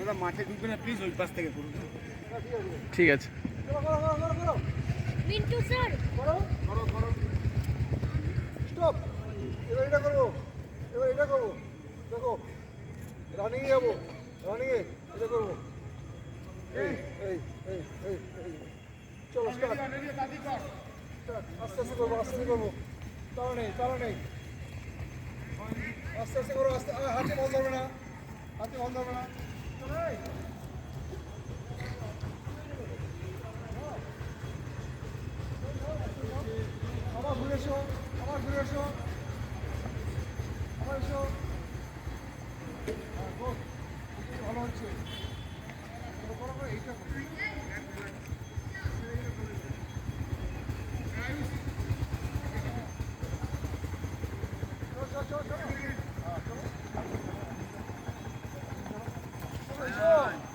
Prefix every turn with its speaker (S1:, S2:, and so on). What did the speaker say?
S1: দাদা মাঠে ঢুকবে না প্লিজ ওই পাশ থেকে করুন।
S2: ঠিক আছে।
S3: মিন্টু স্যার
S4: করো করো করো স্টপ। এবার এটা করবো, এবার এটা করবো, দেখো রানিং এ যাবো, রানিং এ এটা করবো। এই এই এই এই এই চলো স্টার্ট স্টার্ট। আস্তে আস্তে করবো, আস্তে আস্তে করবো, তাড়া নেই তাড়া নেই, আস্তে আস্তে করো, আস্তে হাতে বল ধরবে না, হাতে বল ধরবে না। চলো এই আবার ঘুরে এসো, আবার ঘুরে এসো, আবার এসো। হ্যাঁ গুড, ভালো হচ্ছে। করো করো এইটা করো। চলো চলো চলো চলো। হ্যাঁ চলো চলো এসো।